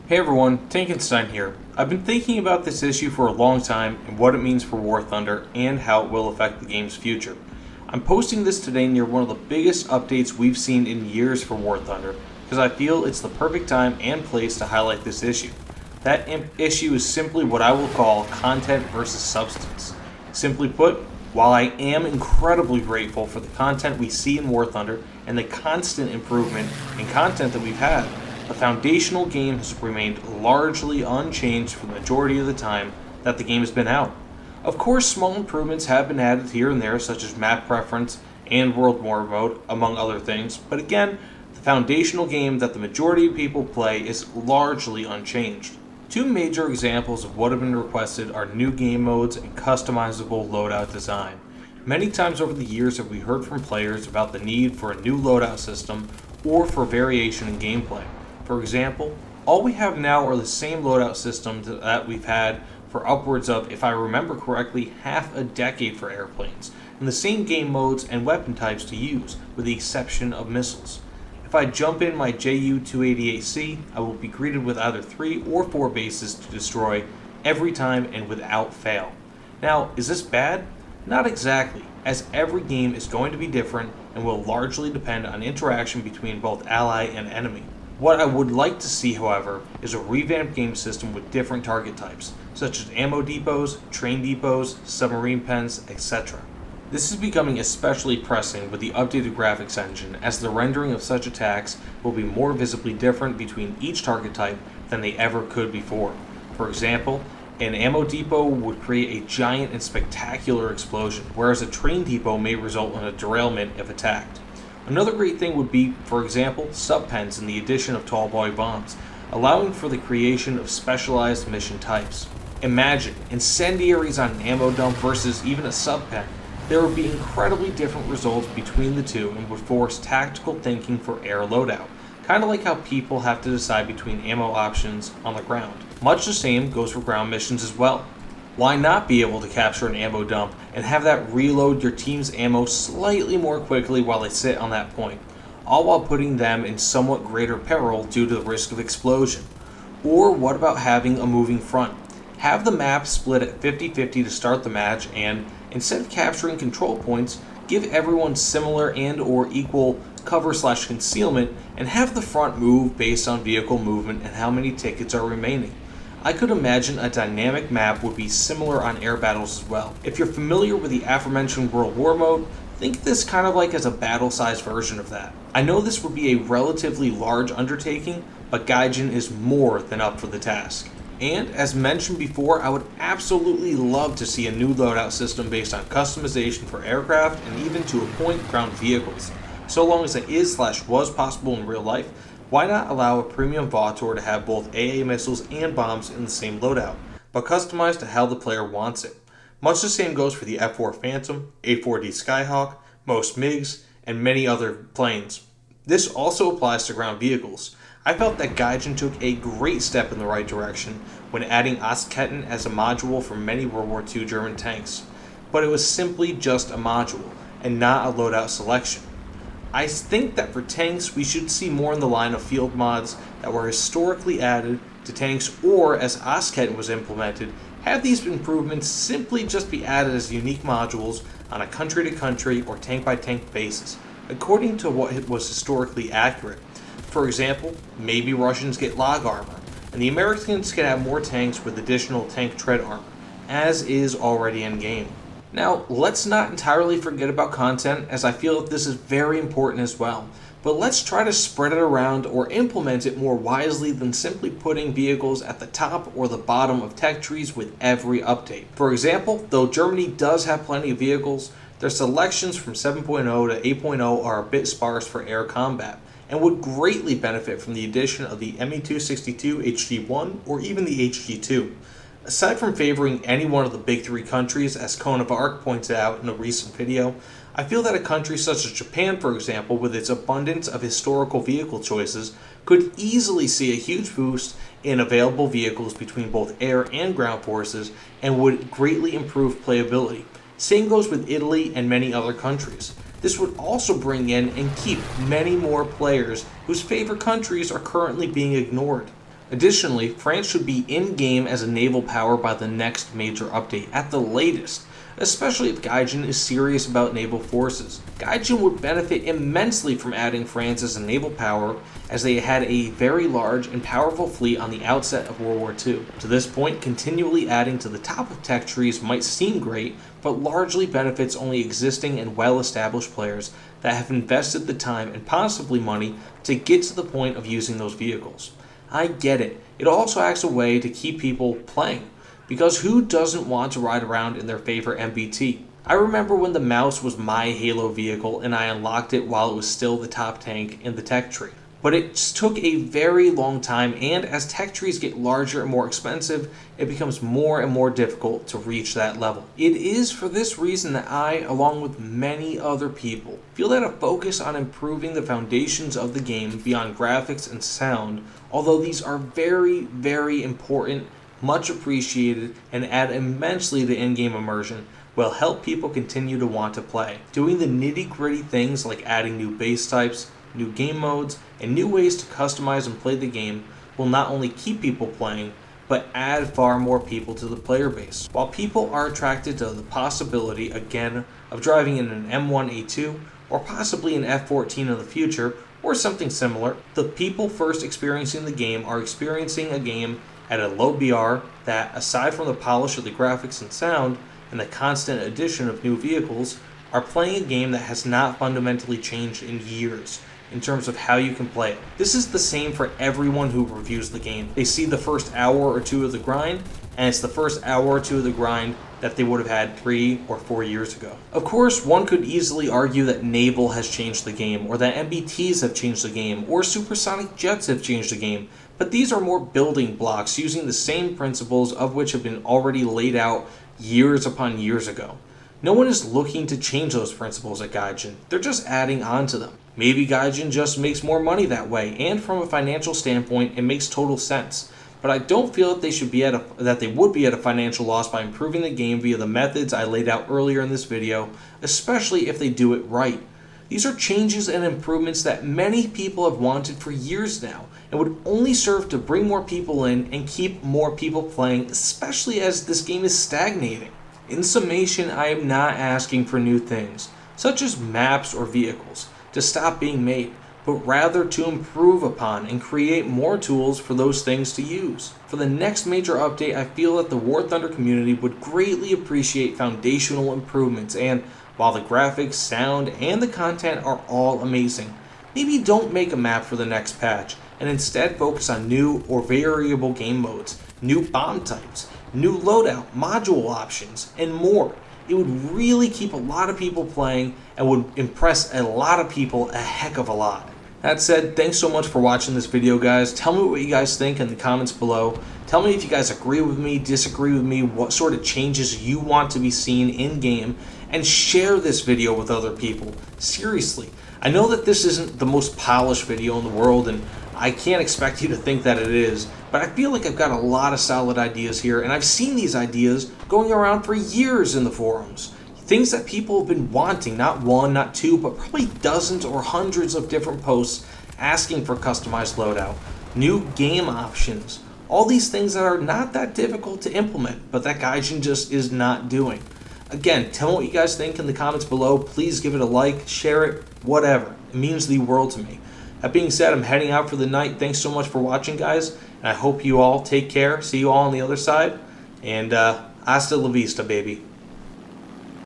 Hey everyone, Tankenstein here. I've been thinking about this issue for a long time and what it means for War Thunder and how it will affect the game's future. I'm posting this today near one of the biggest updates we've seen in years for War Thunder because I feel it's the perfect time and place to highlight this issue. That issue is simply what I will call content versus substance. Simply put, while I am incredibly grateful for the content we see in War Thunder and the constant improvement in content that we've had, the foundational game has remained largely unchanged for the majority of the time that the game has been out. Of course, small improvements have been added here and there, such as map preference and World War mode, among other things, but again, the foundational game that the majority of people play is largely unchanged. Two major examples of what have been requested are new game modes and customizable loadout design. Many times over the years have we heard from players about the need for a new loadout system or for variation in gameplay. For example, all we have now are the same loadout systems that we've had for upwards of, if I remember correctly, half a decade for airplanes, and the same game modes and weapon types to use, with the exception of missiles. If I jump in my Ju-288C, I will be greeted with either 3 or 4 bases to destroy every time and without fail. Now, is this bad? Not exactly, as every game is going to be different and will largely depend on interaction between both ally and enemy. What I would like to see, however, is a revamped game system with different target types, such as ammo depots, train depots, submarine pens, etc. This is becoming especially pressing with the updated graphics engine, as the rendering of such attacks will be more visibly different between each target type than they ever could before. For example, an ammo depot would create a giant and spectacular explosion, whereas a train depot may result in a derailment if attacked. Another great thing would be, for example, sub-pens in the addition of tall boy bombs, allowing for the creation of specialized mission types. Imagine incendiaries on an ammo dump versus even a sub-pen. There would be incredibly different results between the two and would force tactical thinking for air loadout, kind of like how people have to decide between ammo options on the ground. Much the same goes for ground missions as well. Why not be able to capture an ammo dump and have that reload your team's ammo slightly more quickly while they sit on that point, all while putting them in somewhat greater peril due to the risk of explosion? Or what about having a moving front? Have the map split at 50-50 to start the match and, instead of capturing control points, give everyone similar and or equal cover/concealment and have the front move based on vehicle movement and how many tickets are remaining. I could imagine a dynamic map would be similar on air battles as well. If you're familiar with the aforementioned World War mode, think of this kind of like as a battle-sized version of that. I know this would be a relatively large undertaking, but Gaijin is more than up for the task. And, as mentioned before, I would absolutely love to see a new loadout system based on customization for aircraft and even to a point ground vehicles. So long as it is/was possible in real life, why not allow a premium Vautour to have both AA missiles and bombs in the same loadout, but customized to how the player wants it? Much the same goes for the F-4 Phantom, A-4D Skyhawk, most MiGs, and many other planes. This also applies to ground vehicles. I felt that Gaijin took a great step in the right direction when adding Ostketten as a module for many World War II German tanks, but it was simply just a module, and not a loadout selection. I think that for tanks, we should see more in the line of field mods that were historically added to tanks, or as Ostketten was implemented, have these improvements simply just be added as unique modules on a country-to-country or tank-by-tank basis, according to what was historically accurate. For example, maybe Russians get log armor, and the Americans can have more tanks with additional tank tread armor, as is already in-game. Now, let's not entirely forget about content, as I feel that this is very important as well, but let's try to spread it around or implement it more wisely than simply putting vehicles at the top or the bottom of tech trees with every update. For example, though Germany does have plenty of vehicles, their selections from 7.0 to 8.0 are a bit sparse for air combat, and would greatly benefit from the addition of the Me-262 HG1 or even the HG2. Aside from favoring any one of the big 3 countries, as Cone of Arc pointed out in a recent video, I feel that a country such as Japan, for example, with its abundance of historical vehicle choices, could easily see a huge boost in available vehicles between both air and ground forces and would greatly improve playability. Same goes with Italy and many other countries. This would also bring in and keep many more players whose favorite countries are currently being ignored. Additionally, France should be in-game as a naval power by the next major update, at the latest, especially if Gaijin is serious about naval forces. Gaijin would benefit immensely from adding France as a naval power, as they had a very large and powerful fleet on the outset of World War II. To this point, continually adding to the top of tech trees might seem great, but largely benefits only existing and well-established players that have invested the time and possibly money to get to the point of using those vehicles. I get it. It also acts a way to keep people playing, because who doesn't want to ride around in their favorite MBT? I remember when the Mouse was my Halo vehicle and I unlocked it while it was still the top tank in the tech tree. But it took a very long time, and as tech trees get larger and more expensive, it becomes more and more difficult to reach that level. It is for this reason that I, along with many other people, feel that a focus on improving the foundations of the game beyond graphics and sound, although these are very, very important, much appreciated, and add immensely to in-game immersion, will help people continue to want to play. Doing the nitty-gritty things like adding new base types, new game modes, and new ways to customize and play the game will not only keep people playing, but add far more people to the player base. While people are attracted to the possibility, again, of driving in an M1A2, or possibly an F-14 in the future, or something similar, the people first experiencing the game are experiencing a game at a low BR that, aside from the polish of the graphics and sound, and the constant addition of new vehicles, are playing a game that has not fundamentally changed in years in terms of how you can play it. This is the same for everyone who reviews the game. They see the first hour or two of the grind, and it's the first hour or two of the grind that they would have had 3 or 4 years ago. Of course, one could easily argue that Naval has changed the game, or that MBTs have changed the game, or supersonic jets have changed the game, but these are more building blocks using the same principles of which have been already laid out years upon years ago. No one is looking to change those principles at Gaijin, they're just adding on to them. Maybe Gaijin just makes more money that way, and from a financial standpoint, it makes total sense. But I don't feel that they would be at a financial loss by improving the game via the methods I laid out earlier in this video, especially if they do it right. These are changes and improvements that many people have wanted for years now, and would only serve to bring more people in and keep more people playing, especially as this game is stagnating. In summation, I am not asking for new things, such as maps or vehicles, to stop being made, but rather to improve upon and create more tools for those things to use. For the next major update, I feel that the War Thunder community would greatly appreciate foundational improvements, and while the graphics, sound, and the content are all amazing, maybe don't make a map for the next patch, and instead focus on new or variable game modes, new bomb types, new loadout, module options, and more. It would really keep a lot of people playing and would impress a lot of people a heck of a lot. That said, thanks so much for watching this video, guys. Tell me what you guys think in the comments below. Tell me if you guys agree with me, disagree with me, what sort of changes you want to be seen in-game, and share this video with other people. Seriously, I know that this isn't the most polished video in the world, and I can't expect you to think that it is, but I feel like I've got a lot of solid ideas here, and I've seen these ideas going around for years in the forums. Things that people have been wanting, not one, not two, but probably dozens or hundreds of different posts asking for customized loadout, new game options, all these things that are not that difficult to implement, but that Gaijin just is not doing. Again, tell me what you guys think in the comments below. Please give it a like, share it, whatever. It means the world to me. That being said, I'm heading out for the night. Thanks so much for watching, guys, and I hope you all take care. See you all on the other side, and hasta la vista, baby.